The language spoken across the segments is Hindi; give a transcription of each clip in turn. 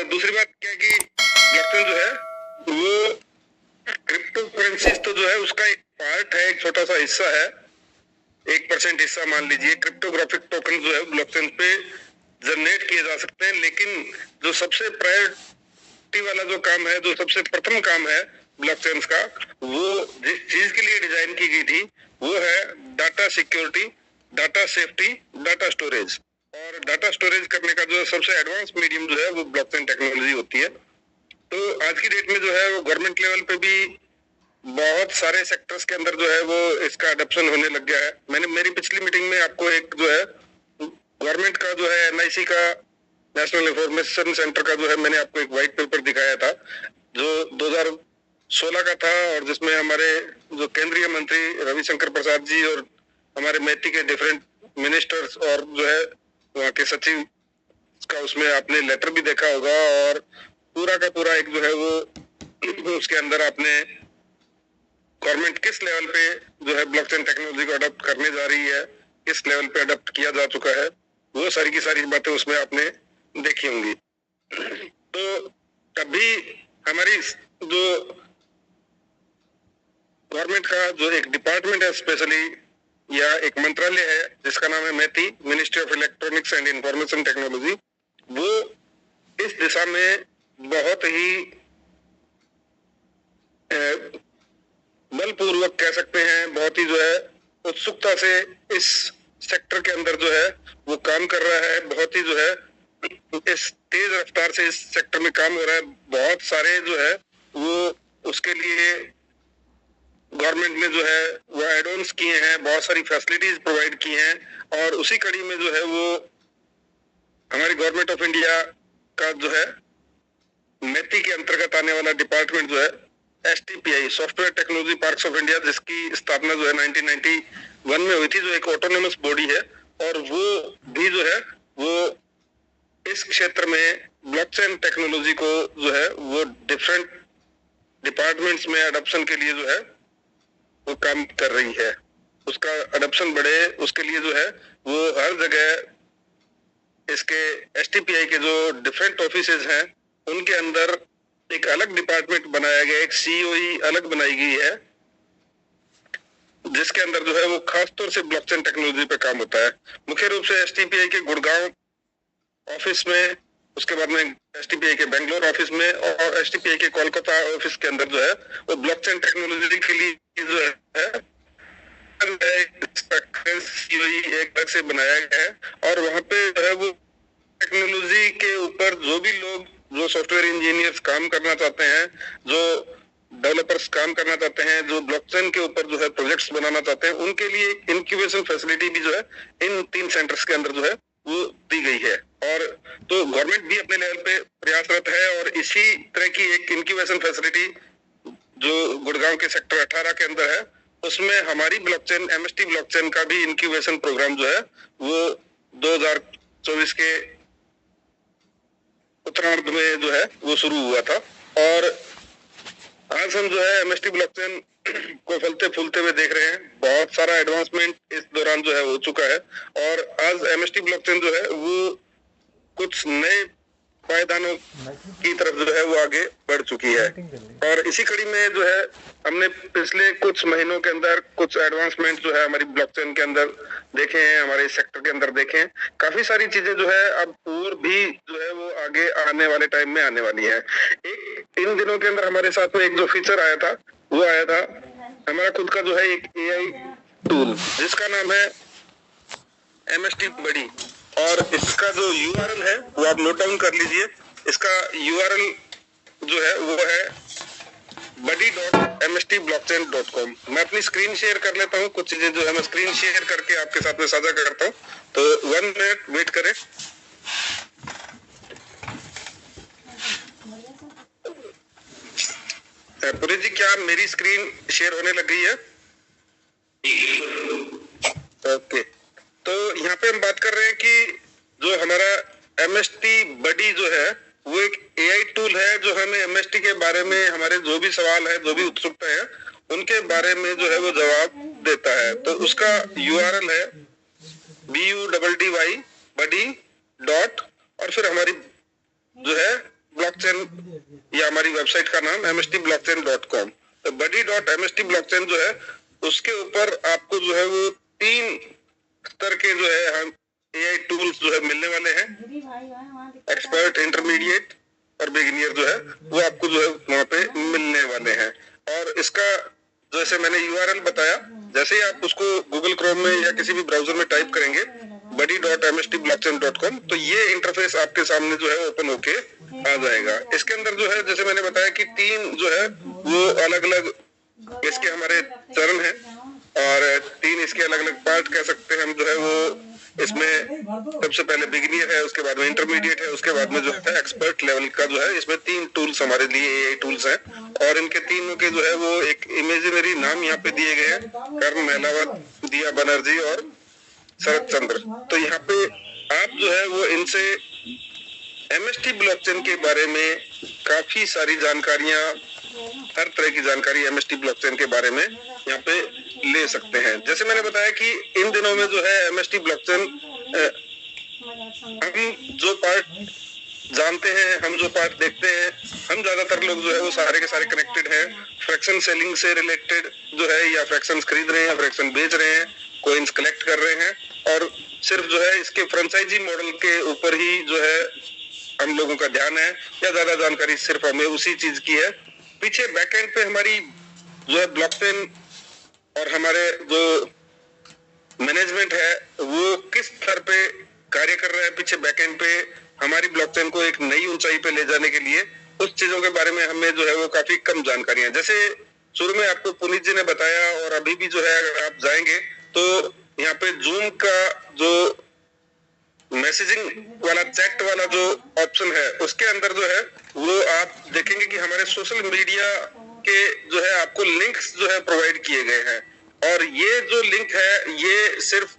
दूसरी बात क्या है कि ब्लॉकचेन जो है वो क्रिप्टो करेंसीज तो जो है उसका एक पार्ट है, एक छोटा सा हिस्सा है, 1% हिस्सा मान लीजिए। क्रिप्टोग्राफिक टोकन जो है ब्लॉकचेन पे जनरेट किए जा सकते हैं, लेकिन जो सबसे प्रायोरिटी वाला जो काम है, जो सबसे प्रथम काम है ब्लॉकचेन का, वो जिस चीज के लिए डिजाइन की गई थी वो है data security, data safety, data storage. और डाटा स्टोरेज करने का जो सबसे एडवांस मीडियम जो है वो ब्लॉकचेन टेक्नोलॉजी होती है। तो आज की डेट में जो है वो गवर्नमेंट लेवल पे भी बहुत सारे सेक्टर्स के अंदर जो है वो इसका अडॉप्शन होने लग गया है। मैंने मेरी पिछली मीटिंग में आपको एक जो है गवर्नमेंट का जो है एनआईसी का, नेशनल इंफॉर्मेशन सेंटर का जो है मैंने आपको एक व्हाइट पेपर दिखाया था जो 2016 का था, और जिसमें हमारे जो केंद्रीय मंत्री रविशंकर प्रसाद जी और हमारे मैती के डिफरेंट मिनिस्टर्स और जो है वहाँ के सचिव का उसमें आपने लेटर भी देखा होगा, और पूरा का पूरा एक जो है वो उसके अंदर आपने गवर्नमेंट किस लेवल पे जो है ब्लॉकचेन टेक्नोलॉजी को अडॉप्ट करने जा रही है, किस लेवल पे अडॉप्ट किया जा चुका है, वो सारी की सारी बातें उसमें आपने देखी होंगी। तो कभी हमारी जो गवर्नमेंट का जो एक डिपार्टमेंट है स्पेशली, या एक मंत्रालय है जिसका नाम है MeitY, ministry of electronics and information technology, वो इस दिशा में बहुत ही बलपूर्वक कह सकते हैं, बहुत ही जो है उत्सुकता से इस सेक्टर के अंदर जो है वो काम कर रहा है। बहुत ही जो है इस तेज रफ्तार से इस सेक्टर में काम हो रहा है। बहुत सारे जो है वो उसके लिए गवर्नमेंट ने जो है वो एड-ऑन्स किए हैं, बहुत सारी फैसिलिटीज प्रोवाइड की हैं, और उसी कड़ी में जो है वो हमारी गवर्नमेंट ऑफ इंडिया का जो है मैती के अंतर्गत आने वाला डिपार्टमेंट जो है STPI, software technology parks of India, जिसकी स्थापना जो है 1991 में हुई थी, जो एक ऑटोनोमस बॉडी है, और वो भी जो है वो इस क्षेत्र में ब्लॉकचेन टेक्नोलॉजी को जो है वो डिफरेंट डिपार्टमेंट्स में अडॉप्शन के लिए जो है वो काम कर रही है। उसका अडॉप्शन बढ़े उसके लिए जो है वो हर जगह इसके STPI के जो डिफरेंट ऑफिसेज हैं उनके अंदर एक अलग डिपार्टमेंट बनाया गया, एक COE अलग बनाई गई है, जिसके अंदर जो है वो खासतौर से ब्लॉकचेन टेक्नोलॉजी पे काम होता है। मुख्य रूप से STPI के गुड़गांव ऑफिस में, उसके बाद में STPI के बेंगलोर ऑफिस में, और STPI के कोलकाता ऑफिस के अंदर जो है वो ब्लॉकचेन टेक्नोलॉजी के लिए जो है COE एक अलग से बनाया गया है। और वहाँ पे जो है वो टेक्नोलॉजी के ऊपर जो भी लोग, जो सॉफ्टवेयर इंजीनियर्स काम करना चाहते हैं, जो डेवलपर्स काम करना चाहते हैं, जो ब्लॉकचेन के ऊपर जो है प्रोजेक्ट्स बनाना चाहते हैं, उनके लिए इंक्यूबेशन फैसिलिटी भी जो है इन 3 सेंटर्स के अंदर जो है वो दी गई है। और तो गवर्नमेंट भी अपने लेवल पे प्रयासरत है, और इसी तरह की एक इंक्यूबेशन फैसिलिटी जो गुड़गांव के सेक्टर 18 के अंदर है, उसमें हमारी ब्लॉकचेन MST ब्लॉकचेन का भी इंक्यूबेशन प्रोग्राम जो है वो 2024 के उत्तरार्ध में जो है वो शुरू हुआ था। और आज हम जो है MST ब्लॉकचेन को फलते फूलते हुए देख रहे हैं। बहुत सारा एडवांसमेंट इस दौरान जो है हो चुका है, और आज MST ब्लॉकचेन जो है वो कुछ नए पायदानों की तरफ जो है वो आगे बढ़ चुकी है। और इसी कड़ी में जो है हमने पिछले कुछ महीनों के अंदर कुछ एडवांसमेंट जो है हमारी ब्लॉकचेन के अंदर देखे हैं, हमारे सेक्टर के अंदर देखे हैं। काफी सारी चीजें जो है अब और भी जो है वो आगे आने वाले टाइम में आने वाली है। एक इन दिनों के अंदर हमारे साथ में एक जो फीचर आया था वो आया था हमारा खुद का जो है एक AI टूल, जिसका नाम है MST बडी, और इसका जो URL है वो आप नोट डाउन कर लीजिए। इसका URL जो है वो है buddy.mstblockchain.com। मैं अपनी स्क्रीन शेयर कर लेता हूँ, कुछ चीजें जो है मैं स्क्रीन शेयर करके आपके साथ में साझा करता हूँ, तो 1 मिनट वेट करें। पुरी जी, क्या मेरी स्क्रीन शेयर होने लग गई है? ओके, तो यहाँ पे हम बात कर रहे हैं कि जो हमारा MST बडी जो है वो एक AI टूल है, जो हमें MST के बारे में हमारे जो भी सवाल है, जो भी उत्सुकता है, उनके बारे में जो है वो जवाब देता है। तो उसका URL है BUDDY buddy. और फिर हमारी जो है ब्लॉकचेन, या हमारी वेबसाइट का नाम mstblockchain.com। तो buddy.mstblockchain जो है उसके ऊपर आपको जो है वो 3 स्तर के जो है हम AI टूल्स जो है मिलने वाले हैं। एक्सपर्ट, इंटरमीडिएट और बिगिनियर जो है वो आपको जो है वहाँ पे मिलने वाले हैं। और इसका जैसे मैंने URL बताया, जैसे ही आप उसको गूगल क्रोम में या किसी भी ब्राउजर में टाइप करेंगे buddy.mstblockchain.com, तो ये इंटरफेस आपके सामने जो है ओपन होके आ जाएगा। इसके अंदर जो है जैसे मैंने बताया कि 3 जो है वो अलग अलग इसके हमारे चरण हैं और 3 इसके अलग अलग पार्ट कह सकते हैं हम जो है वो। इसमें सबसे पहले बिगिनियर है, उसके बाद में इंटरमीडिएट है, उसके बाद में जो है एक्सपर्ट लेवल का जो है। इसमें 3 टूल्स हमारे लिए AI टूल्स हैं और इनके तीनों के जो है वो एक इमेजिनरी नाम यहाँ पे दिए गए हैं, कर्ण, महिलावत, दिया बनर्जी और शरद चंद्र। तो यहाँ पे आप जो है वो इनसे MST ब्लॉकचेन के बारे में काफी सारी जानकारियां, हर तरह की जानकारी MST ब्लॉकचेन के बारे में यहाँ पे ले सकते हैं। जैसे मैंने बताया कि इन दिनों में जो है MST ब्लॉकचेन हम जो पार्ट जानते हैं, हम जो पार्ट देखते हैं, हम ज्यादातर लोग जो है वो सारे के सारे कनेक्टेड हैं फ्रैक्शन सेलिंग से रिलेटेड जो है, या फ्रैक्शन खरीद रहे हैं या फ्रैक्शन बेच रहे हैं, कॉइन्स कलेक्ट कर रहे हैं, और सिर्फ जो है इसके फ्रेंचाइजी मॉडल के ऊपर ही जो है हम लोगों का ध्यान है, या ज्यादा जानकारी सिर्फ हमें उसी चीज की है। पीछे बैकएंड पे हमारी जो है ब्लॉकचेन और हमारे जो मैनेजमेंट है वो किस स्तर पे कार्य कर रहा है, पीछे बैकएंड पे हमारी ब्लॉकचेन को एक नई ऊंचाई पे ले जाने के लिए, उस चीजों के बारे में हमें जो है वो काफी कम जानकारी है। जैसे शुरू में आपको पुनीत जी ने बताया और अभी भी जो है अगर आप जाएंगे तो यहाँ पे जूम का जो मैसेजिंग वाला चैट वाला जो ऑप्शन है उसके अंदर जो है वो आप देखेंगे कि हमारे सोशल मीडिया के जो है आपको लिंक्स जो है प्रोवाइड किए गए हैं, और ये जो लिंक है ये सिर्फ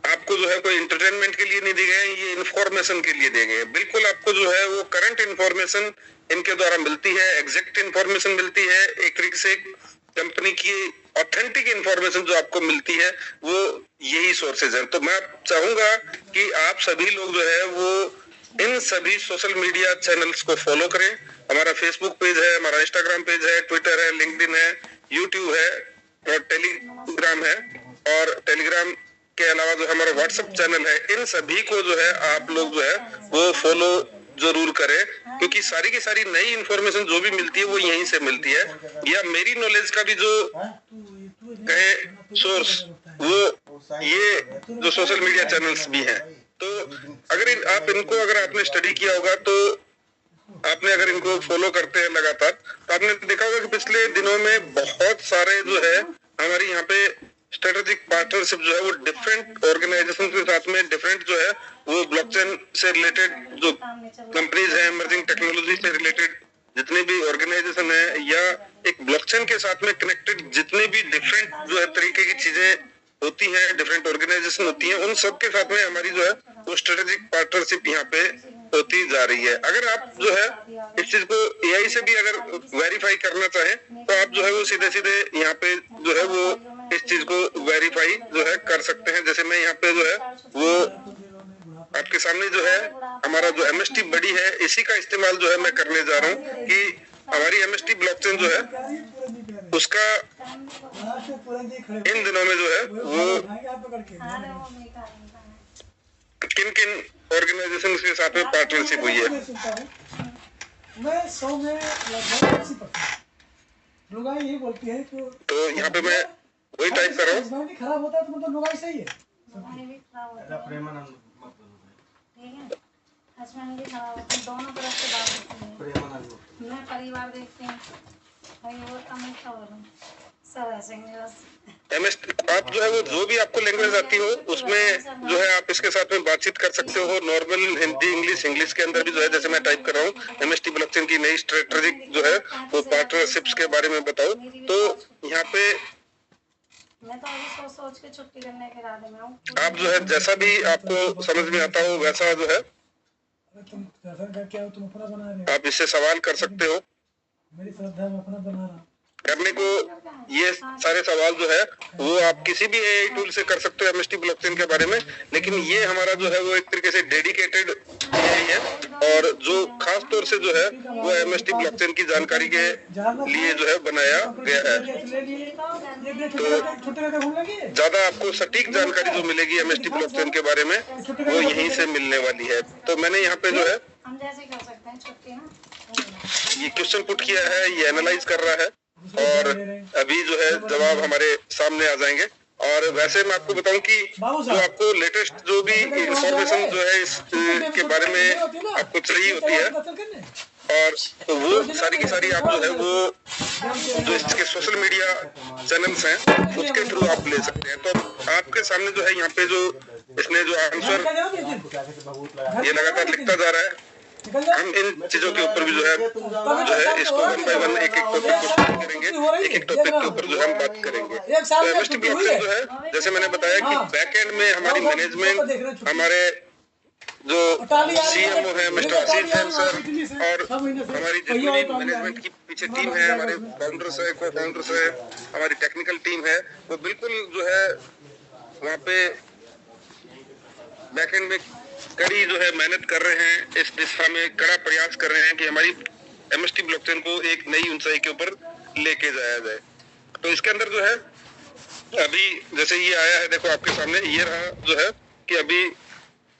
आपको जो है कोई एंटरटेनमेंट के लिए नहीं दिए गए, ये इंफॉर्मेशन के लिए दिए गए हैं। बिल्कुल आपको जो है वो करंट इंफॉर्मेशन इनके द्वारा मिलती है, एग्जैक्ट इंफॉर्मेशन मिलती है, एक तरीके से कंपनी की ऑथेंटिक इंफॉर्मेशन जो आपको मिलती है वो यही सोर्सेज है। तो मैं चाहूंगा कि आप सभी लोग जो है वो इन सभी सोशल मीडिया चैनल्स को फॉलो करें। हमारा फेसबुक पेज है, हमारा इंस्टाग्राम पेज है, ट्विटर है, लिंक्डइन है, यूट्यूब है और टेलीग्राम है, और टेलीग्राम के अलावा जो हमारा व्हाट्सएप चैनल है, इन सभी को जो है आप लोग जो है वो फॉलो जरूर करें, क्योंकि सारी की सारी नई इंफॉर्मेशन जो भी मिलती है वो यहीं से मिलती है, या मेरी नॉलेज का भी जो कहे सोर्स वो ये जो सोशल मीडिया चैनल्स भी हैं। तो अगर आप इनको अगर आपने स्टडी किया होगा तो आपने अगर इनको फॉलो करते हैं लगातार तो आपने देखा होगा कि पिछले दिनों में बहुत सारे जो है हमारी यहाँ पे स्ट्रेटेजिक पार्टनरशिप जो है वो डिफरेंट ऑर्गेनाइजेशन के साथ में, डिफरेंट जो है वो ब्लॉकचेन से रिलेटेड जो कंपनीज है, इमर्जिंग टेक्नोलॉजी से रिलेटेड जितने भी ऑर्गेनाइजेशन है, या एक ब्लॉकचेन के साथ में कनेक्टेड जितने भी डिफरेंट जो है तरीके की चीजें होती हैं, डिफरेंट ऑर्गेनाइजेशन होती हैं, उन सब के साथ में हमारी जो है वो स्ट्रेटेजिक पार्टनरशिप यहाँ पे होती जा रही है। अगर आप जो है इस चीज को AI से भी अगर वेरीफाई करना चाहें तो आप जो है वो सीधे सीधे यहाँ पे जो है वो इस चीज को वेरीफाई जो है कर सकते हैं। जैसे मैं यहाँ पे जो है वो आपके सामने जो है हमारा जो MST बडी है इसी का इस्तेमाल जो है मैं करने जा रहा हूँ कि हमारी MST ब्लॉकचेन जो है उसका इन दिनों में जो है वो किन किन ऑर्गेनाइजेशन के साथ में पार्टनरशिप हुई है। मैं 100 में लगभग 80% लोग यही बोलती है तो यहाँ पे मैं वही टाइप कर रहा हूँ। खराब होता है तो मतलब लोग सही है। ठीक है, हस्बैंड भी खराब होते हैं, दोनों तरफ से बात होती है। मैं परिवार देखती हूँ, भाई वो कम सब ऐसे आप जो है वो जो भी आपको लैंग्वेज आती हो उसमें जो है आप इसके साथ में बातचीत कर सकते हो। नॉर्मल हिंदी, इंग्लिश के अंदर भी जो है जैसे मैं टाइप कर रहा हूँ MST ब्लॉकचेन की नई स्ट्रेटेजिक जो है वो पार्टनरशिप्स के बारे में बताओ, तो यहाँ पे मैं तो अभी सोच के छुट्टी करने के इरादे में हूँ। आप जो है जैसा भी आपको समझ में आता हो वैसा जो है तुम दर्शन करके आओ, तुम अपना बना रहे हो। आप इससे सवाल कर सकते हो। मेरी श्रद्धा में अपना बना रहा। करने को ये सारे सवाल जो है वो आप किसी भी एआई टूल से कर सकते हो एमएसटी ब्लॉकचेन के बारे में, लेकिन ये हमारा जो है वो एक तरीके से डेडिकेटेड एआई है और जो खास तौर से जो है वो एमएसटी ब्लॉकचेन की जानकारी के लिए जो है बनाया गया है। तो ज्यादा आपको सटीक जानकारी जो मिलेगी एमएसटी ब्लॉकचेन के बारे में वो यहीं से मिलने वाली है। तो मैंने यहाँ पे जो है हम जैसे कर सकते हैं छुट्टी ना, ये क्वेश्चन पुट किया है, ये एनालाइज कर रहा है और अभी जो है जवाब हमारे सामने आ जाएंगे। और वैसे मैं आपको बताऊं कि जो आपको लेटेस्ट जो भी इंफॉर्मेशन जो है इसके बारे में आपको चाहिए होती है और तो वो सारी की सारी आप जो है वो जो इसके सोशल मीडिया चैनल्स हैं उसके थ्रू आप ले सकते हैं। तो आपके सामने जो है यहाँ पे जो इसने जो आंसर ये लगातार लिखता जा रहा है, हम इन चीजों के ऊपर भी जो है इसको 1 बाय 1 एक टॉपिक को स्टडी करेंगे, एक टॉपिक के ऊपर जो है हम बात करेंगे। तो एमएसटी ब्लॉकचेन जो है जैसे मैंने बताया कि बैकएंड में हमारी मैनेजमेंट, हमारे जो सीएमओ है मिस्टर आशीष जैन सर और हमारी जितनी मैनेजमेंट की पीछे टीम है, हमारे फाउंडर्स है, को फाउंडर्स है, हमारी टेक्निकल टीम है, वो बिल्कुल जो है वहाँ पे बैकएंड में कड़ी जो है मेहनत कर रहे हैं, इस दिशा में कड़ा प्रयास कर रहे हैं कि हमारी एमएसटी ब्लॉकचेन को एक नई ऊंचाई के ऊपर लेके जाया जाए। तो इसके अंदर जो है अभी जैसे ये आया है, देखो आपके सामने ये रहा जो है कि अभी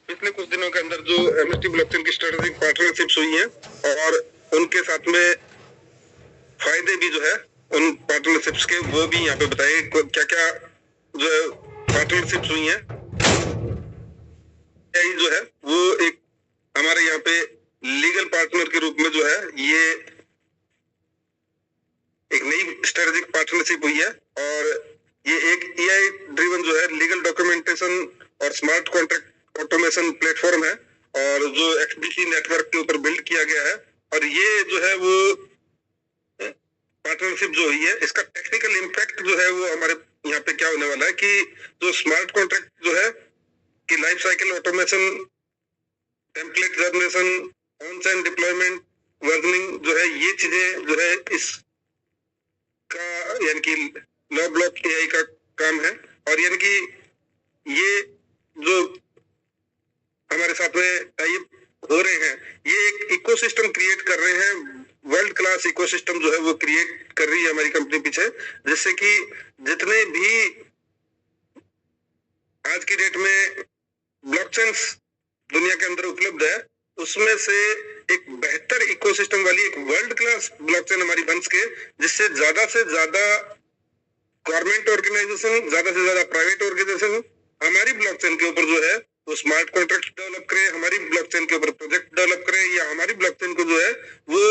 पिछले कुछ दिनों के अंदर जो एमएसटी ब्लॉकचेन की स्ट्रेटेजिक पार्टनरशिप्स हुई हैं और उनके साथ में फायदे भी जो है उन पार्टनरशिप्स के वो भी यहाँ पे बताए क्या क्या जो है पार्टनरशिप्स हुई हैं। जो है वो एक हमारे यहाँ पे लीगल पार्टनर के रूप में जो है ये एक नई स्ट्रेटेजिक पार्टनरशिप हुई है और ये एक एआई ड्रिवन जो है लीगल डॉक्यूमेंटेशन और स्मार्ट कॉन्ट्रैक्ट ऑटोमेशन प्लेटफॉर्म है और जो एक्सबीसी नेटवर्क के ऊपर बिल्ड किया गया है। और ये जो है वो पार्टनरशिप जो हुई है इसका टेक्निकल इम्पैक्ट जो है वो हमारे यहाँ पे क्या होने वाला है कि जो स्मार्ट कॉन्ट्रैक्ट जो है कि life cycle automation, template generation, on chain deployment, versioning जो है ये चीजें जो है इसका यानी कि लॉ ब्लॉक एआई का काम है। और यानी कि ये जो हमारे साथ में टाइप हो रहे हैं ये एक इकोसिस्टम क्रिएट कर रहे हैं, वर्ल्ड क्लास इकोसिस्टम जो है वो क्रिएट कर रही है हमारी कंपनी पीछे, जिससे कि जितने भी आज की डेट में ब्लॉकचेन्स दुनिया के अंदर उपलब्ध है उसमें से एक बेहतर इकोसिस्टम वाली एक वर्ल्ड क्लास ब्लॉकचेन हमारी बन सके, जिससे ज्यादा से ज्यादा गवर्नमेंट ऑर्गेनाइजेशन, ज्यादा से ज्यादा प्राइवेट ऑर्गेनाइजेशन हमारी ब्लॉकचेन के ऊपर जो है वो स्मार्ट कॉन्ट्रैक्ट डेवलप करे, हमारी ब्लॉकचेन के ऊपर प्रोजेक्ट डेवलप करे या हमारी ब्लॉकचेन को जो है वो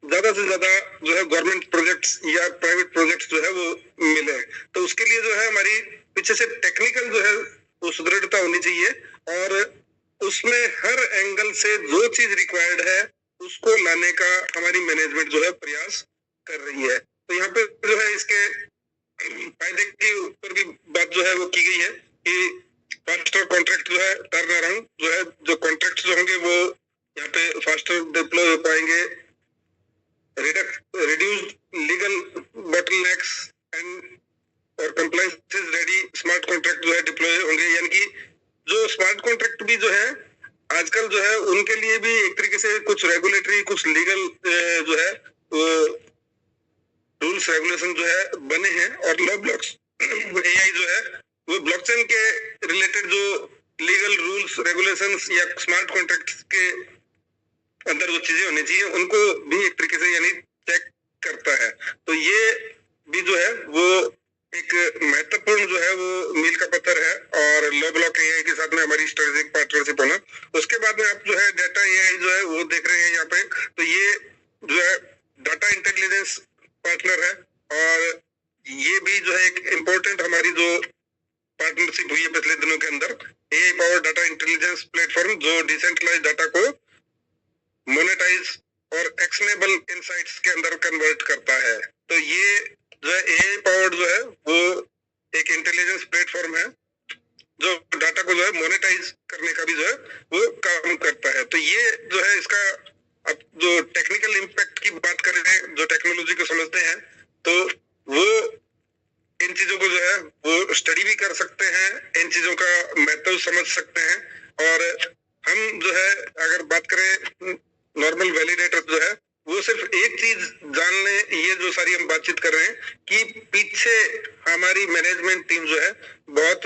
ज्यादा से ज्यादा जो है गवर्नमेंट प्रोजेक्ट्स या प्राइवेट प्रोजेक्ट्स जो है वो मिले। तो उसके लिए जो है हमारी पीछे से टेक्निकल जो है वो सुदृढ़ता होनी चाहिए और उसमें हर एंगल से जो चीज रिक्वायर्ड है उसको लाने का हमारी मैनेजमेंट जो है प्रयास कर रही है। तो यहाँ पे जो है इसके फायदे के ऊपर भी बात जो है वो की गई है कि फास्टर कॉन्ट्रैक्ट जो है टर्न अराउंड जो है, जो कॉन्ट्रैक्ट जो होंगे वो यहाँ पे फास्टर डिप्लॉय हो पाएंगे, रिड्यूस्ड लीगल बॉटलनेक्स एंड और कंप्लायंस रेडी स्मार्ट कॉन्ट्रैक्ट जो है डिप्लॉय होंगे। यानी कि जो स्मार्ट कॉन्ट्रैक्ट भी जो है आजकल जो है उनके लिए भी एक तरीके से कुछ रेगुलेटरी, कुछ लीगल जो है रूल्स रेगुलेशन जो है बने हैं और लॉ ब्लॉक्स एआई जो है वो ब्लॉकचेन के रिलेटेड जो लीगल रूल्स रेगुलेशंस या स्मार्ट कॉन्ट्रैक्ट्स के अंदर जो चीजें होनी चाहिए उनको भी एक तरीके से यानी चेक करता है। तो ये भी जो है वो एक महत्वपूर्ण जो है वो मील का पत्थर है और लॉ ब्लॉक एआई के साथ में हमारी स्ट्रेटेजिक पार्टनरशिप होना। उसके बाद में आप जो है डाटा एआई जो है वो देख रहे हैं यहाँ पे, तो ये जो है डाटा इंटेलिजेंस पार्टनर है और ये भी जो है एक इम्पोर्टेंट हमारी जो पार्टनरशिप हुई है पिछले दिनों के अंदर, AI power data intelligence platform जो डिसेंट्रलाइज डाटा को मोनेटाइज और एक्शनेबल इनसाइट्स के अंदर कन्वर्ट करता है। तो ये जो है एआई पावर्ड जो है वो एक इंटेलिजेंस प्लेटफॉर्म है जो डाटा को जो है मोनेटाइज करने का भी जो है वो काम करता है। तो ये जो है इसका अब जो टेक्निकल इम्पैक्ट की बात करें, जो टेक्नोलॉजी को समझते हैं, तो वो इन चीजों को जो है वो स्टडी भी कर सकते हैं, इन चीजों का महत्व समझ सकते हैं। और हम जो है अगर बात करें नॉर्मल वैलिडेटर जो है वो सिर्फ एक चीज जानने, ये जो सारी हम बातचीत कर रहे हैं कि पीछे हमारी मैनेजमेंट टीम जो है बहुत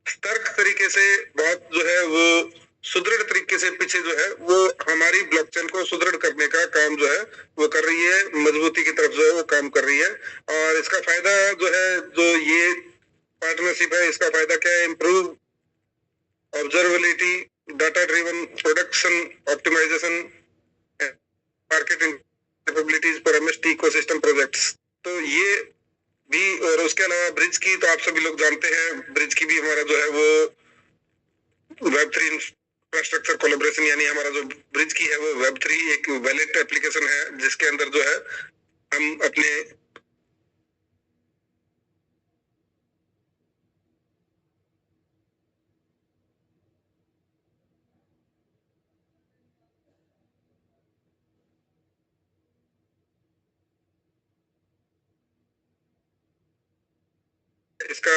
सतर्क तरीके से, बहुत जो है वो सुदृढ़ तरीके से पीछे जो है वो हमारी ब्लॉकचेन को सुदृढ़ करने का काम जो है वो कर रही है, मजबूती की तरफ जो है वो काम कर रही है। और इसका फायदा जो है, जो ये पार्टनरशिप है, इसका फायदा क्या है? Improve observability, data driven production optimisation, marketing capabilities for MST ecosystem projects. तो ये भी, और उसके अलावा ब्रिज की तो आप सभी लोग जानते हैं, ब्रिज की भी हमारा जो है वो वेब3 इंफ्रास्ट्रक्चर कोलैबोरेशन, यानी हमारा जो ब्रिज की है वो वेब3 एक वैलिड एप्लीकेशन है जिसके अंदर जो है हम अपने इसका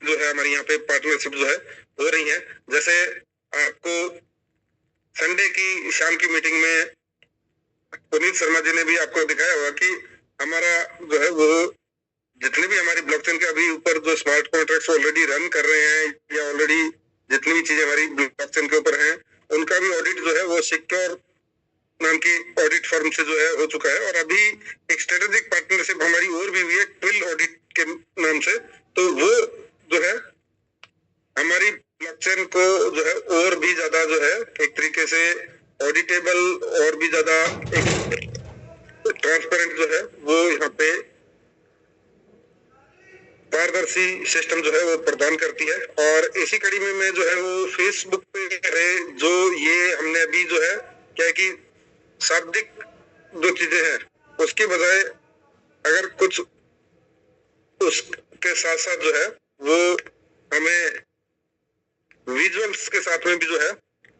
जो है हमारे यहाँ पे पार्टनरशिप जो है हो रही है। जैसे आपको संडे की शाम की मीटिंग में पुनीत शर्मा जी ने भी आपको दिखाया होगा कि हमारा जो है वो जितने भी हमारी ब्लॉकचेन के अभी ऊपर जो स्मार्ट कॉन्ट्रैक्ट्स ऑलरेडी रन कर रहे हैं, या ऑलरेडी जितनी भी चीजें हमारी ब्लॉकचेन के ऊपर हैं, उनका भी ऑडिट जो है वो सिक्योर नाम की ऑडिट फर्म से जो है हो चुका है। और अभी एक स्ट्रेटेजिक पार्टनरशिप हमारी और भी हुई है ट्विल ऑडिट के नाम से। तो वो जो है हमारी ब्लॉकचेन को जो है और भी ज्यादा जो है एक तरीके से ऑडिटेबल और भी ज्यादा एक ट्रांसपेरेंट जो है वो यहाँ पे पारदर्शी सिस्टम जो है वो प्रदान करती है। और इसी कड़ी में मैं जो है वो फेसबुक पे रहे जो ये हमने अभी जो है क्या है कि शाब्दिक जो चीजें हैं उसके बजाय अगर कुछ उसके साथ साथ जो है वो हमें विजुअल्स के साथ में भी जो है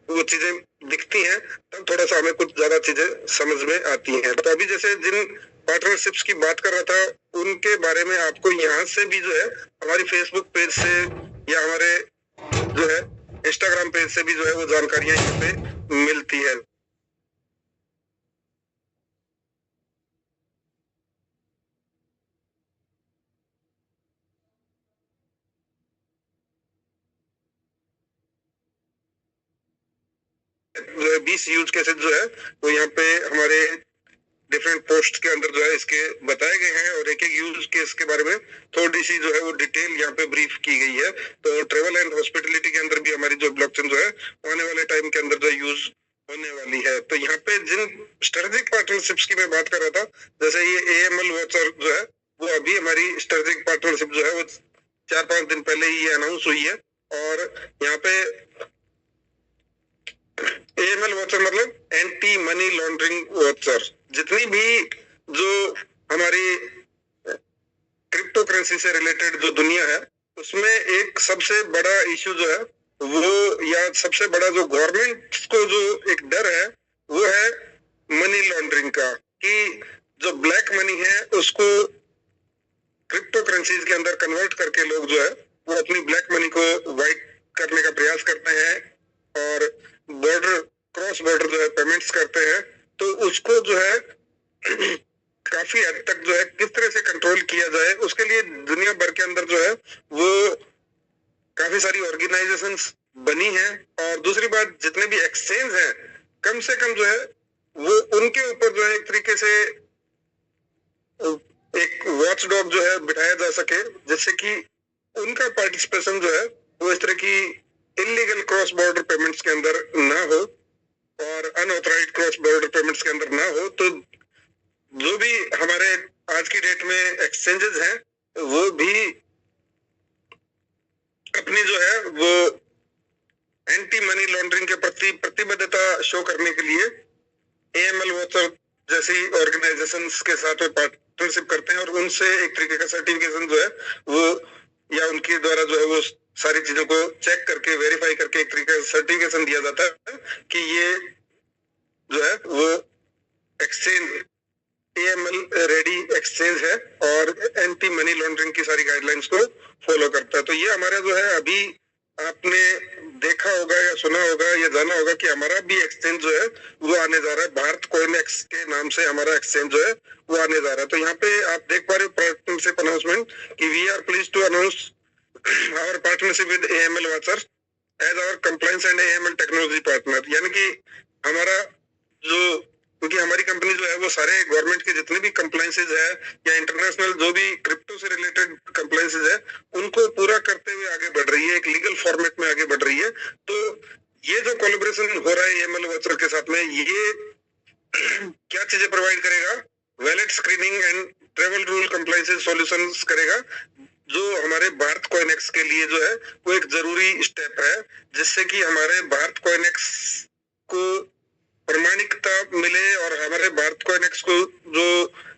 वो चीजें दिखती हैं, तब थोड़ा सा हमें कुछ ज्यादा चीजें समझ में आती हैं। तो अभी जैसे जिन पार्टनरशिप्स की बात कर रहा था उनके बारे में आपको यहाँ से भी जो है हमारी फेसबुक पेज से या हमारे जो है इंस्टाग्राम पेज से भी जो है वो जानकारियां यहाँ पे मिलती है। जो है 20 यूज केसेस जो है वो यहाँ पे हमारे डिफरेंट पोस्ट के अंदर जो है इसके बताए गए हैं, और एक एक यूज केस के बारे में थोड़ी सी जो है वो डिटेल यहाँ पे ब्रीफ की गई है। तो ट्रेवल एंड हॉस्पिटलिटी के अंदर भी हमारी जो ब्लॉकचेन जो है आने वाले टाइम के अंदर जो यूज होने वाली है। तो यहाँ पे जिन स्ट्रेटेजिक पार्टनरशिप्स की मैं बात कर रहा था, जैसे ये AML वाचर जो है वो अभी हमारी स्ट्रेटेजिक पार्टनरशिप जो है वो 4-5 दिन पहले ही अनाउंस हुई है। और यहाँ पे AML वाचर मतलब एंटी मनी लॉन्ड्रिंग वाचर, जितनी भी जो हमारी क्रिप्टो करेंसी से रिलेटेड जो दुनिया है उसमें एक सबसे बड़ा इश्यू जो है वो, या सबसे बड़ा जो गवर्नमेंट को जो एक डर है वो है मनी लॉन्ड्रिंग का, कि जो ब्लैक मनी है उसको क्रिप्टो करेंसीज के अंदर कन्वर्ट करके लोग जो है वो अपनी ब्लैक मनी को वाइट करने का प्रयास करते हैं और बॉर्डर क्रॉस बॉर्डर जो है पेमेंट्स करते हैं। तो उसको जो है काफी हद तक जो है किस तरह से कंट्रोल किया जाए, उसके लिए दुनिया भर के अंदर जो है वो काफी सारी ऑर्गेनाइजेशंस बनी हैं। और दूसरी बात, जितने भी एक्सचेंज हैं कम से कम जो है वो उनके ऊपर जो है एक तरीके से एक वॉच डॉग जो है बिठाया जा सके, जिससे कि उनका पार्टिसिपेशन जो है वो इस तरह की इलीगल क्रॉस बॉर्डर पेमेंट्स के अंदर ना हो और अनऑथराइज्ड क्रॉस बॉर्डर पेमेंट्स के अंदर ना हो। तो जो भी हमारे आज की डेट में एक्सचेंजेस हैं वो भी अपनी जो है वो एंटी मनी लॉन्ड्रिंग के प्रति प्रतिबद्धता शो करने के लिए AML वाचर जैसी ऑर्गेनाइजेशंस के साथ में पार्टनरशिप करते हैं और उनसे एक तरीके का सर्टिफिकेशन जो है वो, या उनके द्वारा जो है वो सारी चीजों को चेक करके वेरीफाई करके एक तरीके का सर्टिफिकेशन दिया जाता है कि ये जो है वो एक्सचेंज AML रेडी एक्सचेंज है और एंटी मनी लॉन्ड्रिंग की सारी गाइडलाइंस को फॉलो करता है। तो ये हमारा जो है, अभी आपने देखा होगा या सुना होगा या जाना होगा कि हमारा भी एक्सचेंज जो है वो आने जा रहा है, भारत कॉइनएक्स के नाम से हमारा एक्सचेंज जो है वो आने जा रहा है। तो यहाँ पे आप देख पा रहे हो पार्टनरशिप अनाउंसमेंट कि we are pleased to announce our partnership with AML Watcher as our compliance and AML technology partner. यानी कि हमारा जो, क्योंकि हमारी कंपनी जो है वो सारे गवर्नमेंट के जितने भी कंप्लायंसेज है या इंटरनेशनल जो भी क्रिप्टो से रिलेटेड कंप्लायंसेज है उनको पूरा करते हुए आगे बढ़ रही है, एक लीगल फॉर्मेट में आगे बढ़ रही है। तो ये जो कोलैबोरेशन हो रहा है AML वाचर के साथ में, ये क्या चीजें प्रोवाइड करेगा? Valid screening and travel rule compliances solutions करेगा, जो हमारे भारत कॉइनएक्स के लिए जो है वो एक जरूरी स्टेप है, जिससे कि हमारे भारत कॉइनएक्स को प्रमाणिकता मिले और हमारे भारत कॉइनएक्स को जो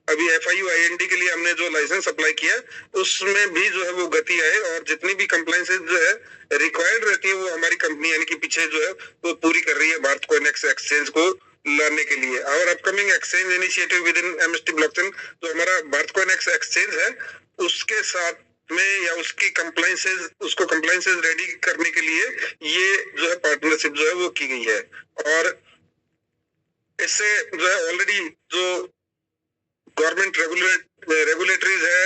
अभी FIU IND के लिए हमने जो लाइसेंस अप्लाई किया उसमें भी जो है वो गति आए और जितनी भी कंप्लायंसेज जो है रिक्वायर्ड रहती है वो हमारी कंपनी यानी कि पीछे जो है वो पूरी कर रही है भारत कॉइनएक्स एक्सचेंज को लाने के लिए। और upcoming exchange initiative with in MST blockchain, जो हमारा भारत कॉइनएक्स एक्सचेंज है उसके साथ में या उसकी कंप्लायंसेज, उसको कंप्लायंसेज रेडी करने के लिए ये जो है पार्टनरशिप जो है वो की गई है। और इससे जो है ऑलरेडी जो गवर्नमेंट रेगुलेटरीज है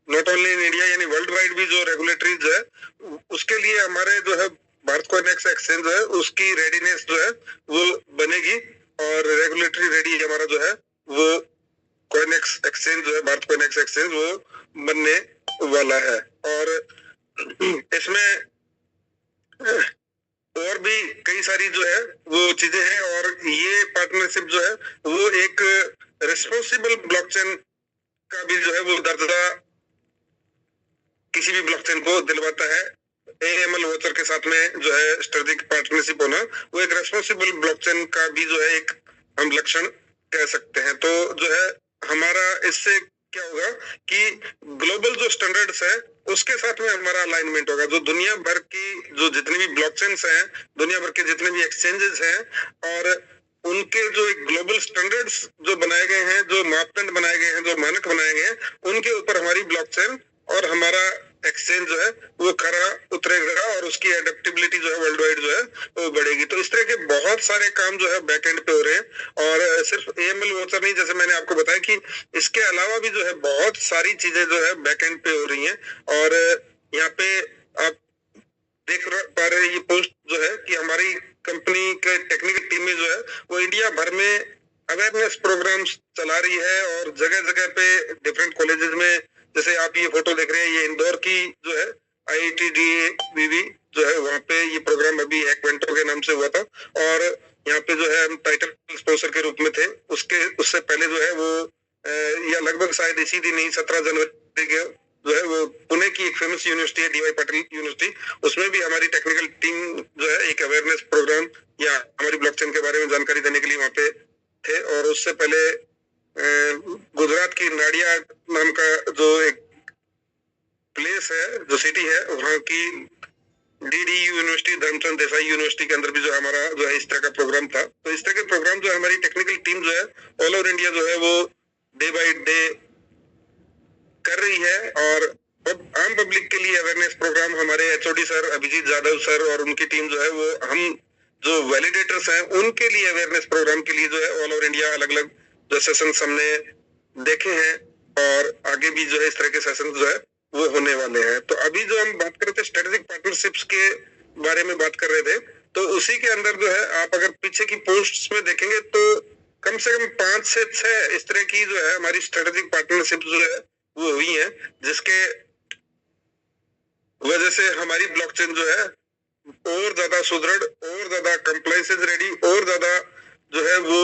नॉट ओनली इन इंडिया यानी वर्ल्ड वाइड भी जो रेगुलेटरीज है उसके लिए हमारे जो है भारत कॉइनएक्स एक्सचेंज जो है उसकी रेडीनेस जो है वो बनेगी और रेगुलेटरी रेडी हमारा जो है वो कॉइनएक्स एक्सचेंज जो है भारत कॉइनएक्स एक्सचेंज वो बनने वाला है। और इसमें और भी कई सारी जो है वो चीजें हैं और ये पार्टनरशिप जो है वो एक रिस्पॉन्सिबल ब्लॉकचेन का भी जो है वो दर्जा किसी भी ब्लॉकचेन को दिलवाता है। AML वाचर के साथ में जो है स्ट्रेटेजिक पार्टनरशिप होना वो एक रिस्पॉन्सिबल ब्लॉकचेन का भी जो है एक हम लक्षण कह सकते हैं। तो जो है हमारा इससे क्या होगा कि ग्लोबल जो स्टैंडर्ड्स है उसके साथ में हमारा अलाइनमेंट होगा। जो दुनिया भर की जो जितनी भी ब्लॉकचेन्स हैं, दुनिया भर के जितने भी एक्सचेंजेस हैं और उनके जो एक ग्लोबल स्टैंडर्ड्स जो बनाए गए हैं, जो मापदंड बनाए गए हैं, जो मानक बनाए गए हैं, उनके ऊपर हमारी ब्लॉकचेन और हमारा एक्सचेंज जो है वो खरा उतरेगा और उसकी एडेप्टेबिलिटी जो है वर्ल्ड वाइड जो है वो बढ़ेगी। तो इस तरह के बहुत सारे काम जो है बैक एंड पे हो रहे हैं और सिर्फ AML वाचर नहीं, जैसे मैंने आपको बताया कि इसके अलावा भी जो है बहुत सारी चीजें जो है बैक एंड पे हो रही हैं। और यहाँ पे आप देख पा रहे ये पोस्ट जो है कि हमारी कंपनी के टेक्निकल टीम में जो है वो इंडिया भर में अवेयरनेस प्रोग्राम्स चला रही है और जगह जगह पे डिफरेंट कॉलेजेस में, जैसे आप ये फोटो देख रहे हैं ये इंदौर की जो है IIT-DAVV जो है वहाँ पे ये प्रोग्राम अभी एक्वेंटो के नाम से हुआ था और यहाँ पे जो है हम टाइटल स्पॉन्सर के रूप में थे। उससे पहले जो है वो या लगभग शायद इसी दिन ही 17 जनवरी के जो है वो पुणे की एक फेमस यूनिवर्सिटी है DY पाटिल यूनिवर्सिटी, उसमें भी हमारी टेक्निकल टीम जो है एक अवेयरनेस प्रोग्राम या हमारी ब्लॉकचेन के बारे में जानकारी देने के लिए वहाँ पे थे। और उससे पहले गुजरात की नाडिया नाम का जो एक प्लेस है, जो सिटी है, वहाँ की DDU university, Dharmchand Desai university के अंदर भी जो हमारा जो है इस तरह का प्रोग्राम था। तो इस तरह के प्रोग्राम जो हमारी टेक्निकल टीम जो है ऑल ओवर इंडिया जो है वो डे बाय डे कर रही है। और आम पब्लिक के लिए अवेयरनेस प्रोग्राम हमारे HOD sir Abhijeet Jadhav sir और उनकी टीम जो है वो हम जो वैलिडेटर्स हैं उनके लिए अवेयरनेस प्रोग्राम के लिए जो है ऑल ओवर इंडिया अलग अलग जो सेशन हमने देखे हैं और आगे भी जो है इस तरह के सेशन जो है वो होने वाले हैं। तो अभी जो हम बात कर रहे थे स्ट्रेटेजिक पार्टनरशिप्स के बारे में बात कर रहे थे, तो उसी के अंदर जो है आप अगर पीछे की पोस्ट्स में देखेंगे तो कम से कम 5 से 6 इस तरह की जो है हमारी स्ट्रेटेजिक पार्टनरशिप जो है वो हुई है, जिसके वजह से हमारी ब्लॉकचेन जो है और ज्यादा सुदृढ़, और ज्यादा कंप्लायंसेस रेडी, और ज्यादा जो है वो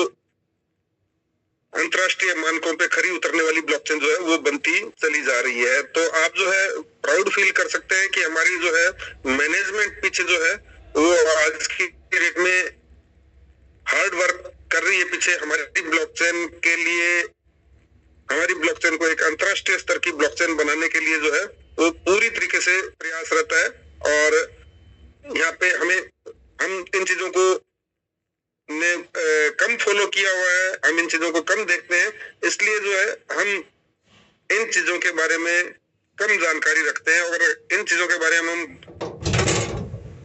अंतरराष्ट्रीय मानकों पे खरी उतरने वाली ब्लॉकचेन जो है वो बनती चली जा रही है। तो आप जो है प्राउड फील कर सकते हैं कि हमारी जो है मैनेजमेंट पीछे जो है वो आज की डेट में हार्ड वर्क कर रही है पीछे हमारी ब्लॉकचेन के लिए, हमारी ब्लॉकचेन को एक अंतरराष्ट्रीय स्तर की ब्लॉकचेन बनाने के लिए जो है वो पूरी तरीके से प्रयासरत है। और यहाँ पे हम इन चीजों को ने कम फॉलो किया हुआ है, हम इन चीजों को कम देखते हैं, इसलिए जो है हम इन चीजों के बारे में कम जानकारी रखते हैं। अगर इन चीजों के बारे में हम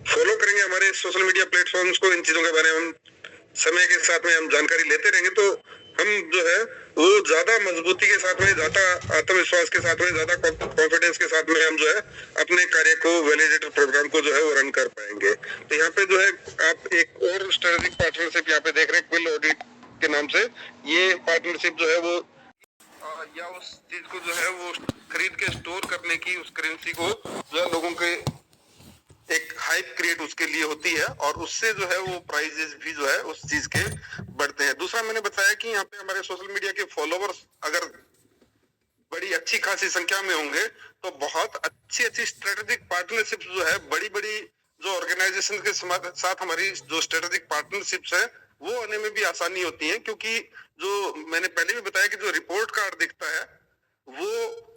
फॉलो करेंगे हमारे सोशल मीडिया प्लेटफॉर्म्स को, इन चीजों के बारे में हम समय के साथ में हम जानकारी लेते रहेंगे, तो हम जो है वो ज्यादा मजबूती के साथ में, ज्यादा आत्मविश्वास के साथ में, ज्यादा कॉन्फिडेंस के साथ में हम जो है अपने कार्य को, वैलिडेटर प्रोग्राम को जो है वो रन कर पाएंगे। तो यहाँ पे जो है आप एक और स्ट्रेटेजिक पार्टनरशिप यहाँ पे देख रहे हैं क्विल ऑडिट के नाम से। ये पार्टनरशिप जो है वो या उस चीज को जो है वो खरीद के स्टोर करने की, उस करेंसी को जो है लोगों के एक हाइप क्रिएट उसके लिए होती है, और उससे जो है वो प्राइजेस भी जो है उस चीज के बढ़ते हैं। दूसरा मैंने बताया कि यहाँ पे हमारे सोशल मीडिया के फॉलोवर्स अगर बड़ी अच्छी खासी संख्या में होंगे तो बहुत अच्छी अच्छी स्ट्रेटेजिक पार्टनरशिप जो है, बड़ी बड़ी जो ऑर्गेनाइजेशन के साथ हमारी जो स्ट्रेटेजिक पार्टनरशिप्स है वो आने में भी आसानी होती है, क्योंकि जो मैंने पहले भी बताया कि जो रिपोर्ट कार्ड दिखता है वो